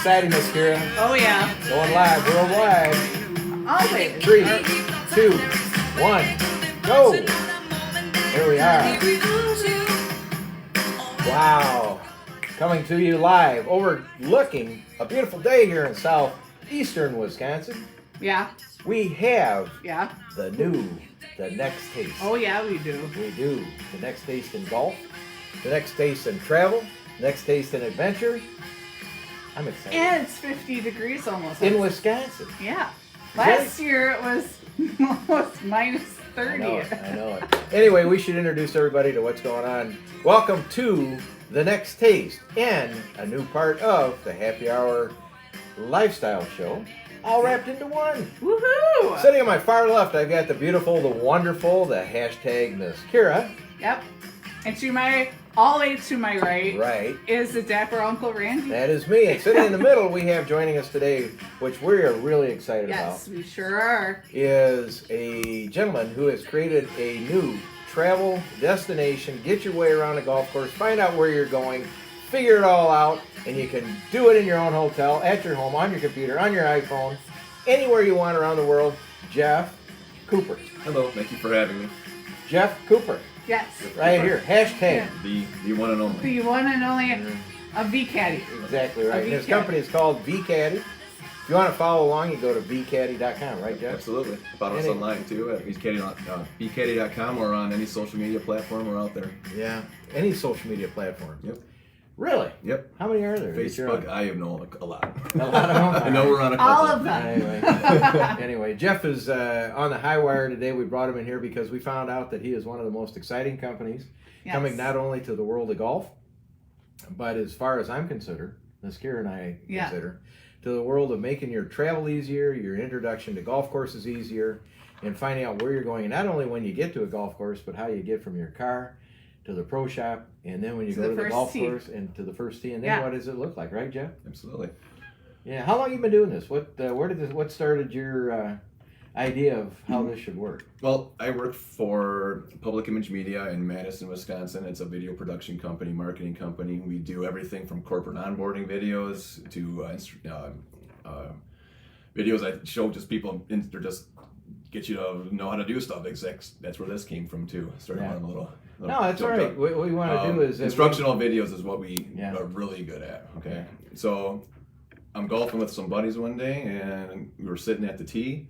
exciting, Miss Kira. Oh, yeah. Going live, worldwide. Always. 3, 2, 1, go. Here we are. Wow. Coming to you live, overlooking a beautiful day here in southeastern Wisconsin. Yeah. We have Yeah. the next taste. Oh, yeah, we do. We do. The next taste in golf, the next taste in travel, next taste in adventure. I'm excited. And it's 50 degrees almost. In Wisconsin. Yeah. Last year it was almost minus 30. I know it. Anyway, we should introduce everybody to what's going on. Welcome to the next taste and a new part of the Happy Hour Lifestyle Show, all wrapped into one. Woohoo! Sitting on my far left, I've got the beautiful, the wonderful, the hashtag Miss Kira. Yep. And to my, all the way to my right, is the dapper Uncle Randy. That is me. And sitting in the middle, we have joining us today, which we are really excited about. Yes, we sure are. Is a gentleman who has created a new travel destination. Get your way around a golf course, find out where you're going, figure it all out, and you can do it in your own hotel, at your home, on your computer, on your iPhone, anywhere you want around the world. Jeff Kuper. Hello, thank you for having me. Jeff Kuper. Yes. Right here. Hashtag. The one and only. The one and only a Vcaddy. Exactly right. A His Vcaddy. company is called Vcaddy. If you want to follow along, you go to Vcaddy.com, right, Jeff? Absolutely. About us online too at Vcaddy.com or on any social media platform. We're out there. Yeah. Any social media platform. Yep. Really? Yep. How many are there? Facebook, I have no a lot. A lot of them? I know we're on a couple. All of them. Anyway, Jeff is on the high wire today. We brought him in here because we found out that he is one of the most exciting companies coming not only to the world of golf, but as far as I'm concerned, Ms. Kira and I consider, to the world of making your travel easier, your introduction to golf courses easier, and finding out where you're going, and not only when you get to a golf course, but how you get from your car to the pro shop, and then when you go to the golf course and to the first tee, and then what does it look like, right, Jeff? Absolutely. Yeah. How long you been doing this? What started your idea of how this should work? Well, I work for Public Image Media in Madison, Wisconsin. It's a video production company, marketing company. We do everything from corporate onboarding videos to videos I show just people, or just get you to know how to do stuff. That's where this came from too. Starting on a little. No, that's all right. What we want to do is instructional videos is what we are really good at. Okay, so I'm golfing with some buddies one day, and we were sitting at the tee.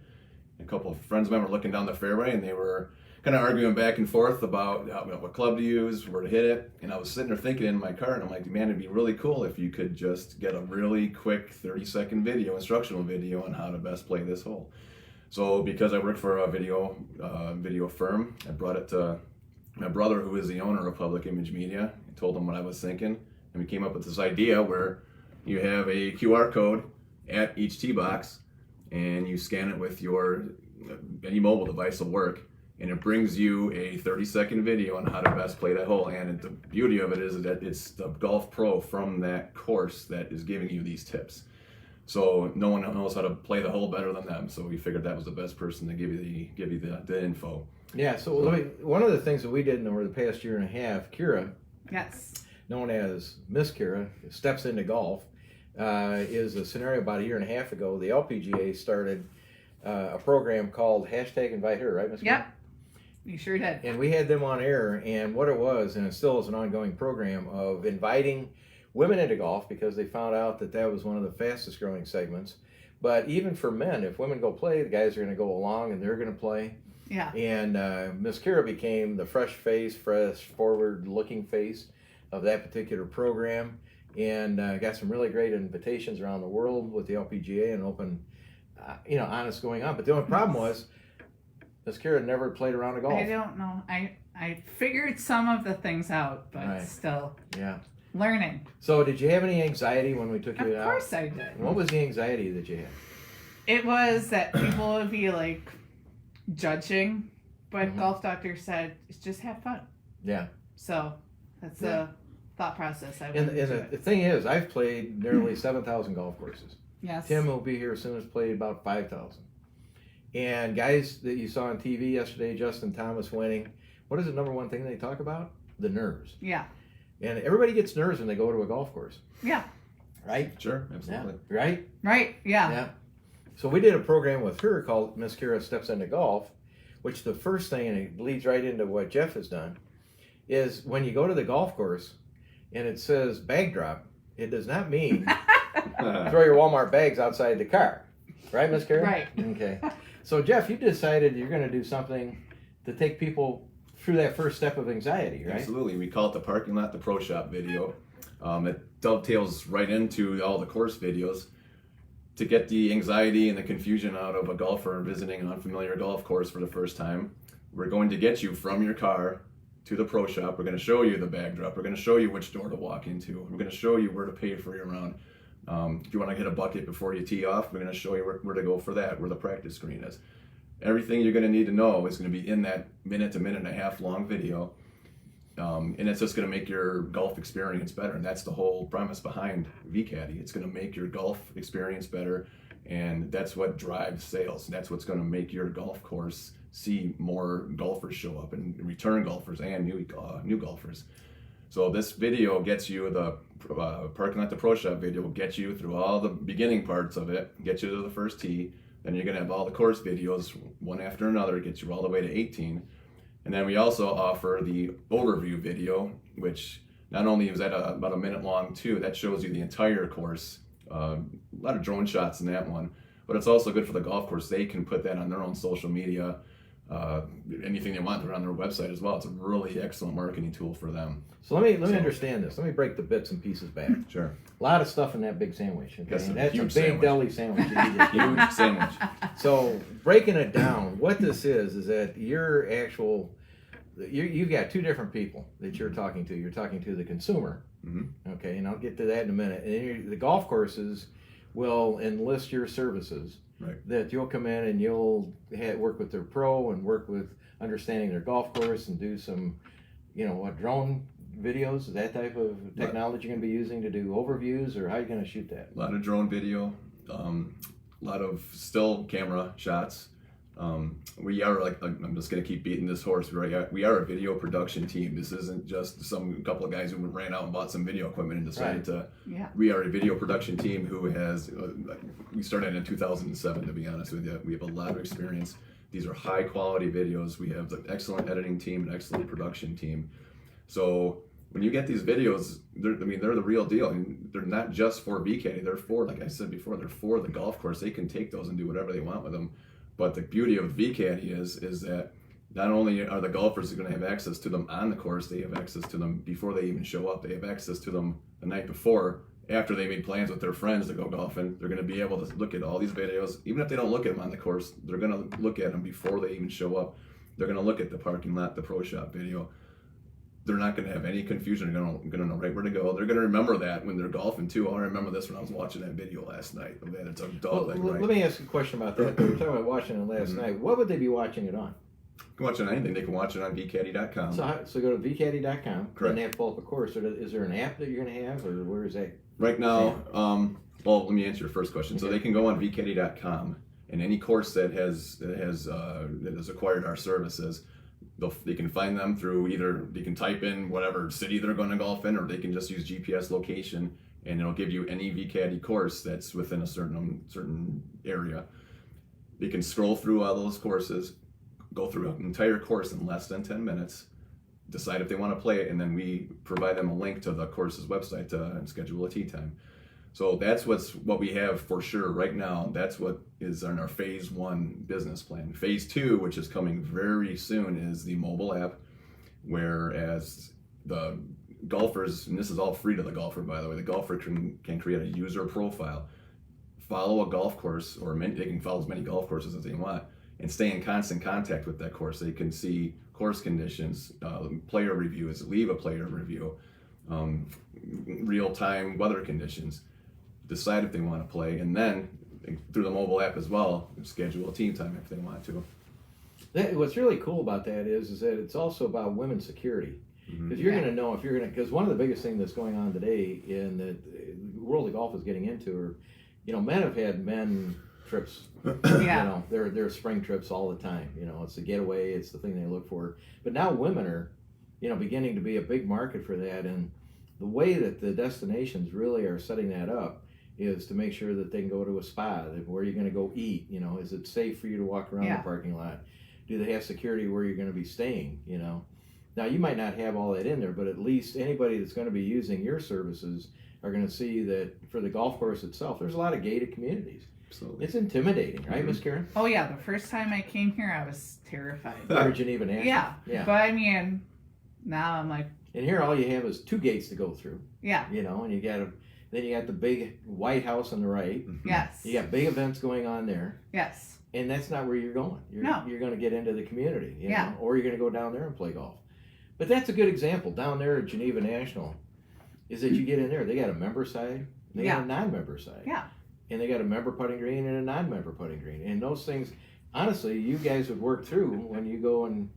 A couple of friends of mine were looking down the fairway, and they were kind of arguing back and forth about what club to use, where to hit it. And I was sitting there thinking in my car, and I'm like, man, it'd be really cool if you could just get a really quick 30-second video, instructional video on how to best play this hole. So because I work for a video firm, I brought it to my brother, who is the owner of Public Image Media. I told him what I was thinking, and we came up with this idea where you have a QR code at each tee box, and you scan it with any mobile device will work, and it brings you a 30-second video on how to best play that hole. And the beauty of it is that it's the golf pro from that course that is giving you these tips. So no one knows how to play the hole better than them. So we figured that was the best person to give you the info. Yeah. So one of the things that we did over the past year and a half, Kira, known as Miss Kira, steps into golf. Is a scenario about a year and a half ago. The LPGA started a program called Hashtag Invite Her, right, Ms. Kira? Yep. You sure did. And we had them on air, and what it was, and it still is an ongoing program of inviting women into golf because they found out that was one of the fastest growing segments. But even for men, if women go play, the guys are going to go along and they're going to play. Yeah. And Miss Kira became the fresh forward-looking face of that particular program, and got some really great invitations around the world with the LPGA and open, honest going on. But the only problem was Miss Kira never played around a golf. I don't know. I figured some of the things out, but still. Yeah. Learning. So did you have any anxiety when we took you out? Of course I did. What was the anxiety that you had? It was that people would be like judging, but Golf Doctor said, just have fun. Yeah. So that's the thought process. And the thing is, I've played nearly 7,000 golf courses. Yes. Tim will be here soon as played about 5,000. And guys that you saw on TV yesterday, Justin Thomas winning, what is the number one thing they talk about? The nerves. Yeah. And everybody gets nerves when they go to a golf course. Yeah. right? Sure, absolutely. Yeah. Right? Right. Yeah. Yeah. So we did a program with her called Miss Kira Steps into Golf, which the first thing, and it leads right into what Jeff has done, is when you go to the golf course and it says bag drop, it does not mean throw your Walmart bags outside the car. Right, Miss Kira? Right. Okay. So Jeff, you decided you're going to do something to take people through that first step of anxiety, right? Absolutely. We call it the parking lot, the pro shop video. It dovetails right into all the course videos to get the anxiety and the confusion out of a golfer visiting an unfamiliar golf course for the first time. We're going to get you from your car to the pro shop. We're going to show you the bag drop. We're going to show you which door to walk into. We're going to show you where to pay for your round. If you want to hit a bucket before you tee off, we're going to show you where to go for that, where the practice screen is. Everything you're going to need to know is going to be in that minute to minute and a half long video. And it's just going to make your golf experience better. And that's the whole premise behind Vcaddy. It's going to make your golf experience better. And that's what drives sales. That's what's going to make your golf course see more golfers show up, and return golfers and new golfers. So this video gets you, the parking lot the pro shop video will get you through all the beginning parts of it, get you to the first tee. Then you're going to have all the course videos, one after another, get you all the way to 18. And then we also offer the overview video, which not only is that about a minute long too, that shows you the entire course. A lot of drone shots in that one, but it's also good for the golf course. They can put that on their own social media, anything they want. They're on their website as well. It's a really excellent marketing tool for them. So let me understand this. Let me break the bits and pieces back. Sure. A lot of stuff in that big sandwich. Okay, That's a that's a huge big sandwich. deli sandwich. You need to eat. Huge sandwich. So breaking it down, what this is that your actual, you've got two different people that you're talking to. You're talking to the consumer, okay, and I'll get to that in a minute. And then the golf courses will enlist your services. Right. That you'll come in and you'll work with their pro and work with understanding their golf course and do some, drone videos. Is that type of technology you're going to be using to do overviews, or how are you going to shoot that? A lot of drone video, a lot of still camera shots. We are I'm just going to keep beating this horse. We are a video production team. This isn't just some couple of guys who ran out and bought some video equipment and decided to. Yeah. We are a video production team who has, we started in 2007, to be honest with you. We have a lot of experience. These are high quality videos. We have an excellent editing team, an excellent production team. So when you get these videos, they're the real deal. And they're not just for Vcaddy. They're for, like I said before, they're for the golf course. They can take those and do whatever they want with them. But the beauty of Vcaddy is that not only are the golfers going to have access to them on the course, they have access to them before they even show up. They have access to them the night before, after they made plans with their friends to go golfing. They're going to be able to look at all these videos. Even if they don't look at them on the course, they're going to look at them before they even show up. They're going to look at the parking lot, the pro shop video. They're not going to have any confusion. They're going to know right where to go. They're going to remember that when they're golfing too. Oh, I remember this when I was watching that video last night. Man, it's a dog leg, right? Let me ask you a question about that. We're talking about watching it last night. What would they be watching it on? You can watch it on anything. They can watch it on Vcaddycom. So go to Vcaddy.com. Correct. And they have to pull up a course. Is there an app that you're going to have, or where is that? Right now, well, let me answer your first question. So they can go on Vcaddy.com, and any course that has acquired our services, they can find them through either they can type in whatever city they're going to golf in, or they can just use GPS location, and it'll give you any Vcaddy course that's within a certain area. They can scroll through all those courses, go through an entire course in less than 10 minutes, decide if they want to play it, and then we provide them a link to the course's website to schedule a tee time. So that's what we have for sure right now. That's what is in our phase 1 business plan. Phase 2, which is coming very soon, is the mobile app, whereas the golfers, and this is all free to the golfer, by the way, the golfer can create a user profile, follow a golf course, or they can follow as many golf courses as they want, and stay in constant contact with that course. They can see course conditions, player reviews, leave a player review, real-time weather conditions, decide if they want to play, and then through the mobile app as well, schedule a team time if they want to. What's really cool about that is that it's also about women's security. Because you're going to know if you're going to, because one of the biggest things that's going on today in the world of golf is getting into are, men have had men trips, their spring trips all the time. It's the getaway, it's the thing they look for. But now women are, beginning to be a big market for that. And the way that the destinations really are setting that up is to make sure that they can go to a spa. Where you're going to go eat, you know, is it safe for you to walk around the parking lot? Do they have security where you're going to be staying, you know? Now, you might not have all that in there, but at least anybody that's going to be using your services are going to see that for the golf course itself, there's a lot of gated communities. Absolutely. It's intimidating, right, Miss Karen? Oh, yeah. The first time I came here, I was terrified. Or Geneva National. Yeah. But I mean, now I'm like... And here all you have is 2 gates to go through. Yeah. You know, and then you got the big White House on the right. Yes. You got big events going on there. Yes. And that's not where you're going. You're going to get into the community, you know, or you're going to go down there and play golf. But that's a good example. Down there at Geneva National is that you get in there. They got a member side. They got a non-member side. Yeah. And they got a member putting green and a non-member putting green. And those things, honestly, you guys would work through when you go and,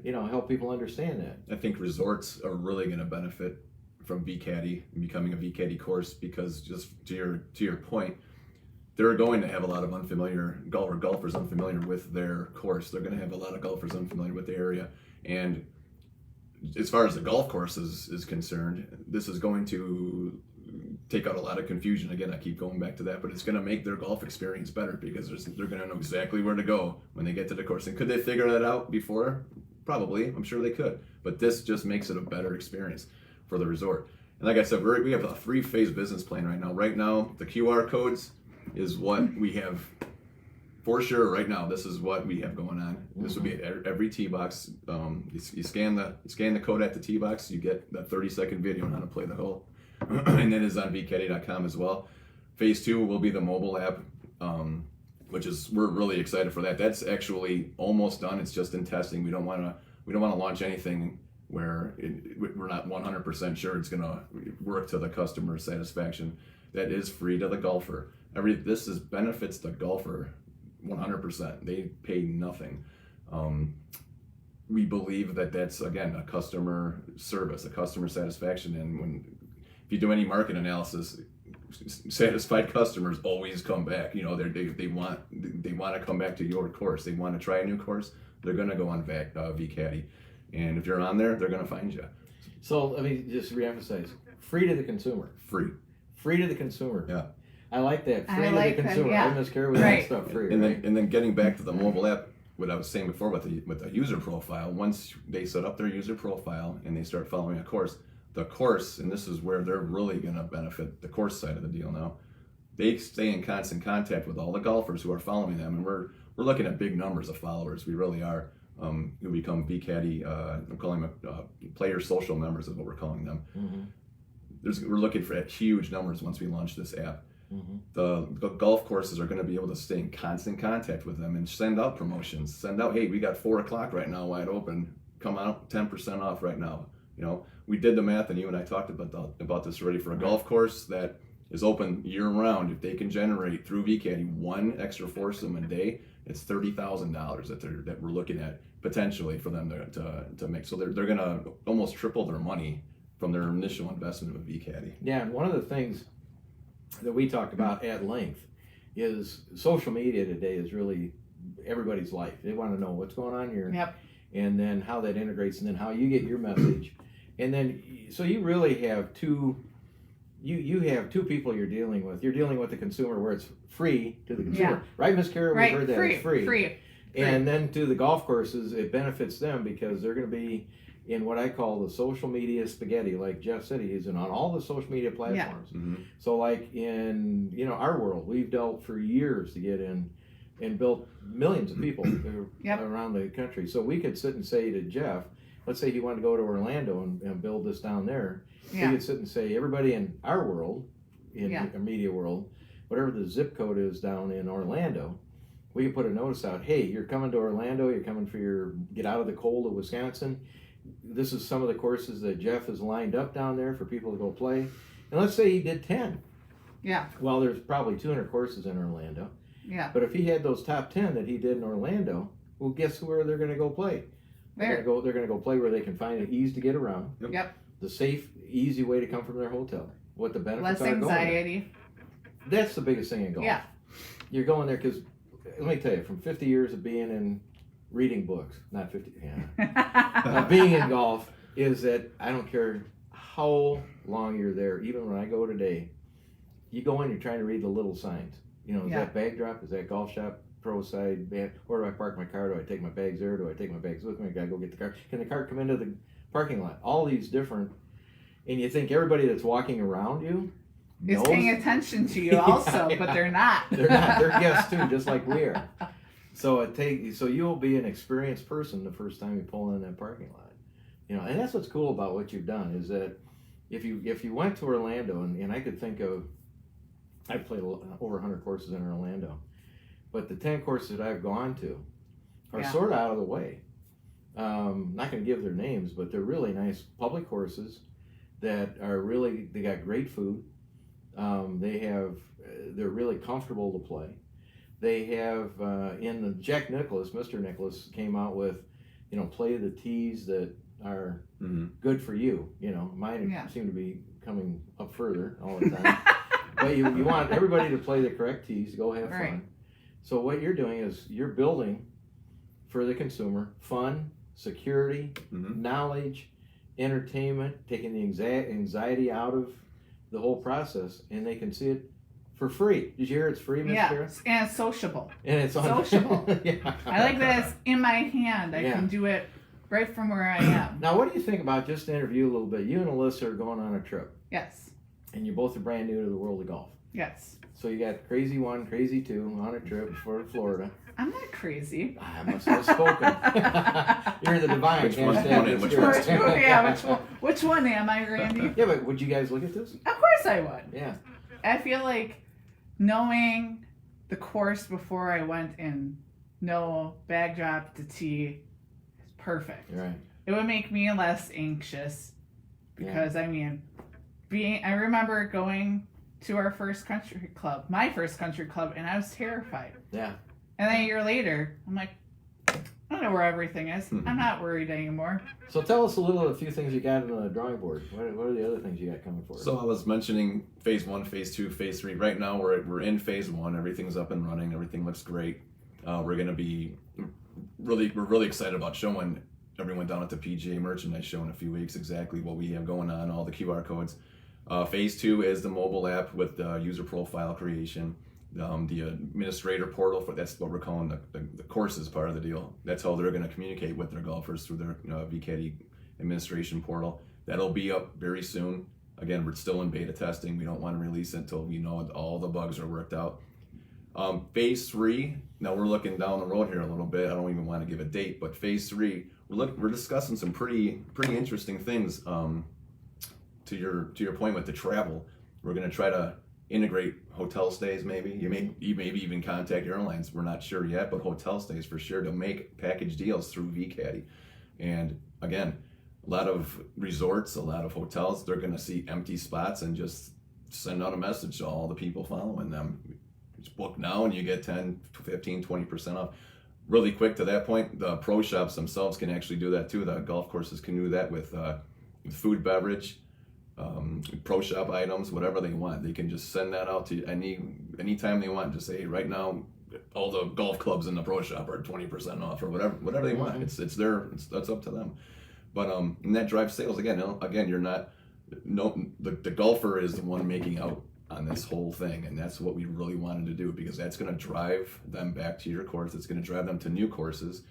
you know, help people understand that. I think resorts are really going to benefit from Vcaddy and becoming a Vcaddy course because just to your point, they're going to have a lot of golfers unfamiliar with their course. They're going to have a lot of golfers unfamiliar with the area. And as far as the golf course is concerned, this is going to take out a lot of confusion. Again, I keep going back to that, but it's going to make their golf experience better because they're going to know exactly where to go when they get to the course. And could they figure that out before? Probably. I'm sure they could. But this just makes it a better experience for the resort. And like I said, we have a 3-phase business plan right now. Right now, the QR codes is what we have for sure right now. This is what we have going on. This would be at every tee box. You scan the code at the tee box, you get that 30-second video on how to play the hole. And then it's on Vcaddy.com as well. Phase 2 will be the mobile app, which is we're really excited for that. That's actually almost done. It's just in testing. We don't want to launch anything where we're not 100% sure it's going to work to the customer satisfaction. That is free to the golfer. This benefits the golfer 100%. They pay nothing. We believe that that's, again, a customer service, a customer satisfaction. And if you do any market analysis, satisfied customers always come back. You know, they want to come back to your course. They want to try a new course. They're going to go on Vcaddy. And if you're on there, they're going to find you. So let me just reemphasize. Free to the consumer. Free to the consumer. Yeah. I like that. Free to the consumer. I miss care with that stuff free. And then getting back to the mobile app, what I was saying before with the user profile, once they set up their user profile and they start following a course, the course, and this is where they're really going to benefit the course side of the deal now, they stay in constant contact with all the golfers who are following them, and we're looking at big numbers of followers. We really are. Who become Vcaddy, I'm calling them player social members is what we're calling them. Mm-hmm. We're looking for huge numbers once we launch this app. Mm-hmm. The golf courses are going to be able to stay in constant contact with them and send out promotions. Send out, hey, we got 4 o'clock right now wide open. Come out, 10% off right now. You know, we did the math, and you and I talked about this already. For a golf course that is open year round, if they can generate through Vcaddy 1 extra foursome a day, it's $30,000 that we're looking at potentially for them to make. So they're going to almost triple their money from their initial investment with Vcaddy. Yeah, and one of the things that we talked about at length is social media today is really everybody's life. They want to know what's going on here. Yep. And then how that integrates, and then how you get your message. And then, so you really have you have 2 people you're dealing with. You're dealing with the consumer where it's free to the consumer. Right, Miss Kara? Right, we heard that it's free. And then to the golf courses, it benefits them because they're going to be in what I call the social media spaghetti. Like Jeff said, he's on all the social media platforms. Yeah. Mm-hmm. So like in, our world, we've dealt for years to get in and built millions of people around the country. So we could sit and say to Jeff, let's say he wanted to go to Orlando and build this down there. Yeah. He could sit and say, everybody in our world, in the media world, whatever the zip code is down in Orlando, we could put a notice out, hey, you're coming to Orlando, you're coming for get out of the cold of Wisconsin. This is some of the courses that Jeff has lined up down there for people to go play. And let's say he did 10. Yeah. Well, there's probably 200 courses in Orlando. Yeah. But if he had those top 10 that he did in Orlando, well, guess where they're going to go play? They're going to go play where they can find an ease to get around. Yep. The safe, easy way to come from their hotel. What the benefits are. Less anxiety. That's the biggest thing in golf. Yeah. You're going there because, let me tell you, from 50 years of being in reading books, not 50, being in golf, is that I don't care how long you're there. Even when I go today, you go in, you're trying to read the little signs. You know, is that bag drop? Is that golf shop? Pro side? Where do I park my car? Do I take my bags there? Do I take my bags with me? I gotta go get the car. Can the car come into the parking lot? All these different, and you think everybody that's walking around you is paying attention to you also, but they're not. They're not. They're guests too, just like we are. So so you'll be an experienced person the first time you pull in that parking lot. You know, and that's what's cool about what you've done is that if you went to Orlando, and I could think of, I've played over 100 courses in Orlando, but the 10 courses that I've gone to are sort of out of the way. Not going to give their names, but they're really nice public courses that are really, they got great food. They're really comfortable to play. They have, in the Jack Nicklaus, Mr. Nicklaus came out with, you know, play the tees that are good for you. You know, mine seem to be coming up further all the time. But you want everybody to play the correct tees, go have fun. So what you're doing is you're building for the consumer fun, security, knowledge, entertainment, taking the anxiety out of the whole process, and they can see it for free. Did you hear it's free, Miss Kara? And it's sociable. And it's sociable. I like that it's in my hand. I can do it right from where I am. Now, what do you think about, just to interview a little bit, you and Alyssa are going on a trip. Yes. And you both are brand new to the world of golf. Yes. So you got crazy 1, crazy 2 on a trip for Florida. I'm not crazy. I must have spoken. You're the divine. Which one am I, Randy? Yeah, but would you guys look at this? Of course I would. Yeah. I feel like knowing the course before I went in, no bag drop to tee, is perfect. Right. It would make me less anxious because I mean, I remember going to our first country club, my first country club, and I was terrified. Yeah. And then a year later, I'm like, I don't know where everything is. I'm not worried anymore. So tell us a few things you got on the drawing board. What are the other things you got coming for us? So I was mentioning phase 1, phase 2, phase 3. Right now we're in phase 1. Everything's up and running. Everything looks great. We're going to be we're really excited about showing everyone down at the PGA Merchandise Show in a few weeks exactly what we have going on, all the QR codes. Phase 2 is the mobile app with user profile creation. The administrator portal, that's what we're calling the courses part of the deal. That's how they're going to communicate with their golfers through their Vcaddy administration portal. That'll be up very soon. Again, we're still in beta testing. We don't want to release it until we know all the bugs are worked out. Phase 3, now we're looking down the road here a little bit. I don't even want to give a date, but phase 3, we're discussing some pretty interesting things. To your point with the travel, we're going to try to integrate hotel stays. Maybe you may even contact airlines. We're not sure yet, but hotel stays for sure to make package deals through Vcaddy. And again, a lot of resorts, a lot of hotels, they're going to see empty spots and just send out a message to all the people following them. Just book now and you get 10, 15, 20% off. Really quick to that point, the pro shops themselves can actually do that too. The golf courses can do that with food, beverage, pro shop items, whatever they want. They can just send that out to any time they want. Just say, hey, right now all the golf clubs in the pro shop are 20% off or whatever they want. It's that's up to them. But and that drives sales again. You're not the golfer is the one making out on this whole thing, and that's what we really wanted to do, because that's going to drive them back to your course. It's going to drive them to new courses.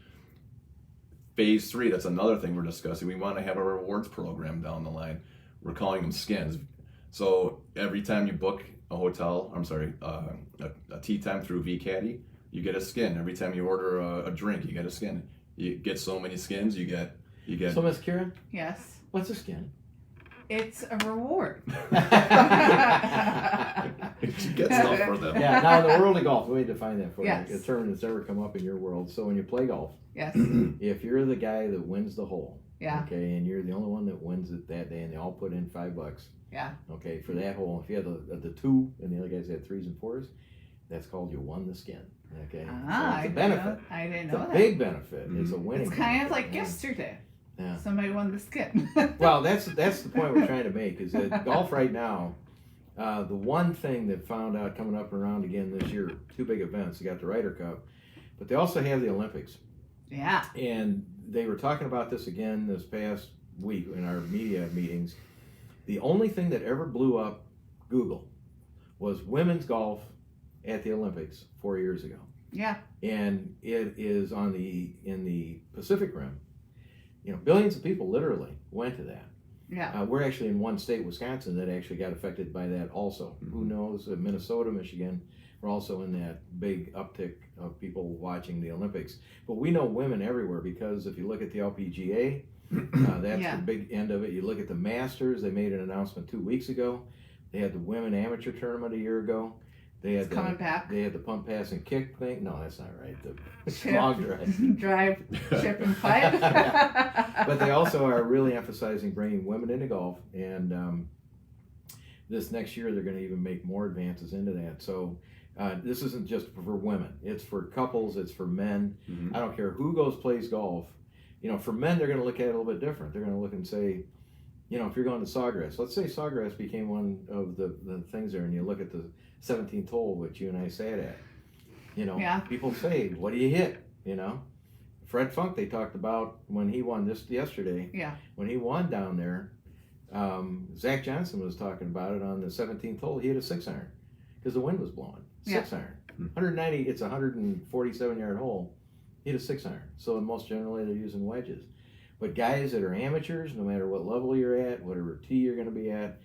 Phase 3, that's another thing we're discussing. We want to have a rewards program down the line. We're calling them skins. So every time you book a tee time through Vcaddy, you get a skin. Every time you order a drink, you get a skin. You get so many skins, you get. So, Miss Kira? Yes. What's a skin? It's a reward. You get stuff for them. Yeah, now in the world of golf, let me define that for you. Yes. A term that's ever come up in your world. So when you play golf, yes, if you're the guy that wins the hole, yeah, okay, and you're the only one that wins it that day, and they all put in $5, yeah, okay, for that hole. If you had the 2 and the other guys had 3s and 4s, that's called you won the skin. Okay, so it's a benefit. I didn't it's know a that. big benefit. It's a winning. It's kind benefit. of like yesterday. Yeah. Somebody won the skin. Well, that's the point we're trying to make, is that golf right now, the one thing that found out coming up and around again this year, 2 big events. They got the Ryder Cup, but they also have the Olympics. Yeah. And they were talking about this again this past week in our media meetings. The only thing that ever blew up Google was women's golf at the Olympics 4 years ago. Yeah. And it is in the Pacific Rim. Billions of people literally went to that. Yeah. We're actually in one state, Wisconsin, that actually got affected by that also. Mm-hmm. Who knows? Minnesota, Michigan, we're also in that big uptick of people watching the Olympics. But we know women everywhere because if you look at the LPGA, that's the big end of it. You look at the Masters, they made an announcement 2 weeks ago. They had the women amateur tournament a year ago. They had coming back. They had the pump, pass, and kick thing. No, that's not right. The long drive, chip, and putt. But they also are really emphasizing bringing women into golf, and this next year they're going to even make more advances into that. So this isn't just for women; it's for couples, it's for men. Mm-hmm. I don't care who plays golf. For men, they're going to look at it a little bit different. They're going to look and say, if you're going to Sawgrass, let's say Sawgrass became one of the things there, and you look at the 17th hole, which you and I sat at. People say, what do you hit? Fred Funk, they talked about when he won this yesterday. Yeah. When he won down there, Zach Johnson was talking about it on the 17th hole. He hit a 6-iron because the wind was blowing. 6-iron. 190, it's a 147-yard hole. He hit a 6-iron. So most generally they're using wedges. But guys that are amateurs, no matter what level you're at, whatever tee you're going to be at,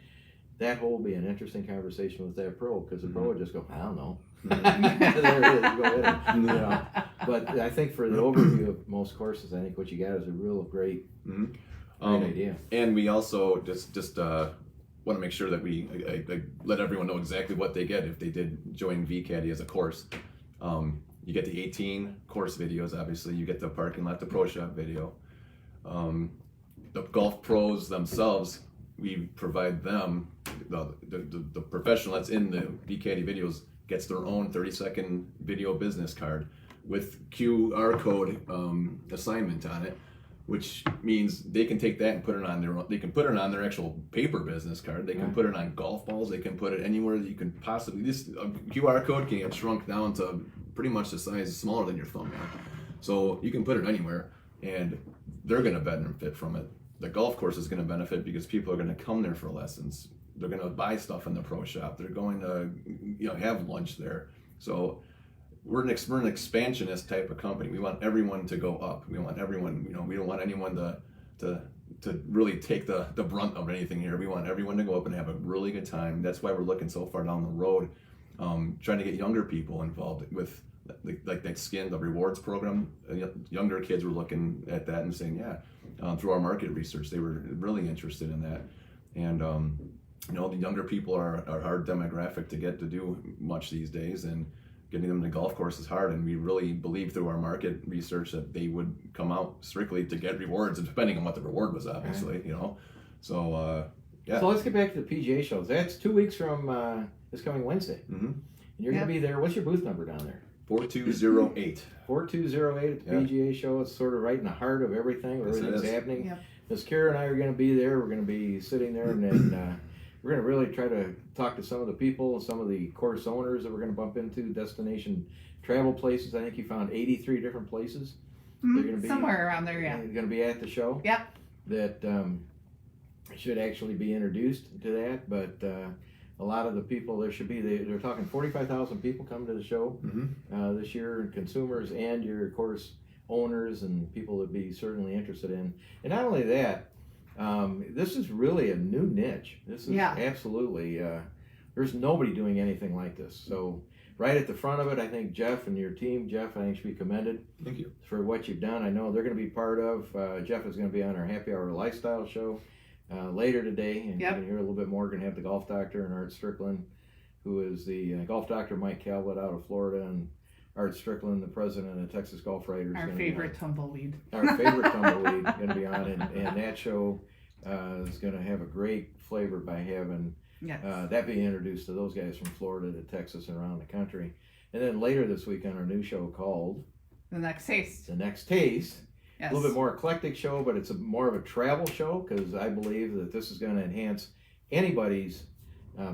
that hole will be an interesting conversation with that pro, because the pro would just go, I don't know. There it is, go ahead. But I think for the overview of most courses, I think what you got is a real great idea. And we also just want to make sure that we let everyone know exactly what they get if they did join Vcaddy as a course. You get the 18 course videos, obviously. You get the parking lot, the pro shop video. The golf pros themselves, we provide them, the professional that's in the Vcaddy videos gets their own 30-second video business card with QR code assignment on it, which means they can take that and put it on their actual paper business card. They can put it on golf balls. They can put it anywhere that you can possibly. This QR code can get shrunk down to pretty much the size smaller than your thumbnail, so you can put it anywhere, and they're going to benefit from it. The golf course is going to benefit because people are going to come there for lessons. They're going to buy stuff in the pro shop. They're going to have lunch there. So we're an expansionist type of company. We want everyone to go up. We want everyone, we don't want anyone to really take the brunt of anything here. We want everyone to go up and have a really good time. That's why we're looking so far down the road, trying to get younger people involved with like that skin, the rewards program. Younger kids were looking at that and saying, through our market research, they were really interested in that. And the younger people are our demographic to get to do much these days, and getting them to golf course is hard. And we really believe through our market research that they would come out strictly to get rewards, depending on what the reward was, obviously. So So let's get back to the PGA shows. That's 2 weeks from this coming Wednesday. Mm-hmm. And you're going to be there. What's your booth number down there? 4208. 4208 at the PGA show. It's sort of right in the heart of everything. Where everything's happening. Yep. Miss Kara and I are going to be there. We're going to be sitting there, and then we're going to really try to talk to some of the people, some of the course owners that we're going to bump into, destination travel places. I think you found 83 different places. Mm-hmm. They're going to be somewhere around there. Yeah. Going to be at the show. Yep. That should actually be introduced to that, but. A lot of the people there should be, they're talking 45,000 people come to the show this year, consumers and your course owners and people that be certainly interested in. And not only that, this is really a new niche. This is absolutely, there's nobody doing anything like this. So right at the front of it, I think Jeff and your team, I think should be commended. Thank you. For what you've done. I know they're going to be part of, Jeff is going to be on our Happy Hour Lifestyle show. Later today, and you can hear a little bit more. We're going to have the golf doctor and Art Strickland, who is the golf doctor Mike Calvert out of Florida, and Art Strickland, the president of Texas Golf Writers. Our favorite tumbleweed. Our favorite tumbleweed going to be on, and that show is going to have a great flavor by having that being introduced to those guys from Florida to Texas and around the country. And then later this week on our new show called The Next Taste. The Next Taste. Yes. A little bit more eclectic show, but it's more of a travel show, because I believe that this is going to enhance anybody's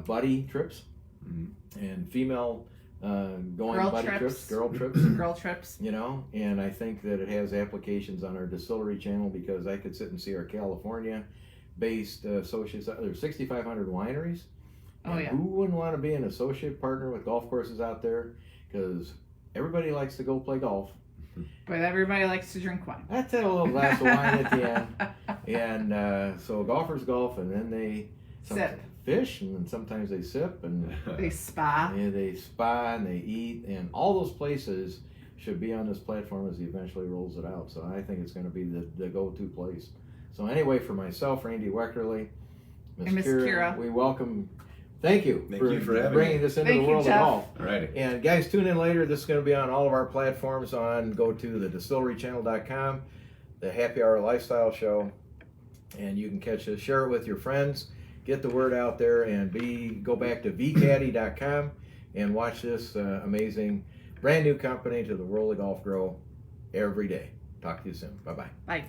buddy trips and female going girl buddy trips. girl trips. Girl trips. And I think that it has applications on our Distillery Channel, because I could sit and see our California based associates. There's 6,500 wineries. Oh, And yeah. who wouldn't want to be an associate partner with golf courses out there? Because everybody likes to go play golf. But everybody likes to drink wine. That's a little glass of wine at the end. And so golfers golf, and then they Sip. fish, and then sometimes they sip, and They spa. yeah, they spa, and they eat, and all those places should be on this platform as he eventually rolls it out. So I think it's going to be the go-to place. So anyway, for myself, Randy Weckerly, And Miss Kira. we welcome. Thank you Thank you for having bringing me. this into Thank the you, world Jeff. of golf. Alrighty. And guys, tune in later. This is going to be on all of our platforms. Go to the distillerychannel.com, the Happy Hour Lifestyle Show, and you can catch it. Share it with your friends. Get the word out there, and go back to Vcaddy.com and watch this amazing brand new company to the world of golf grow every day. Talk to you soon. Bye-bye. Bye.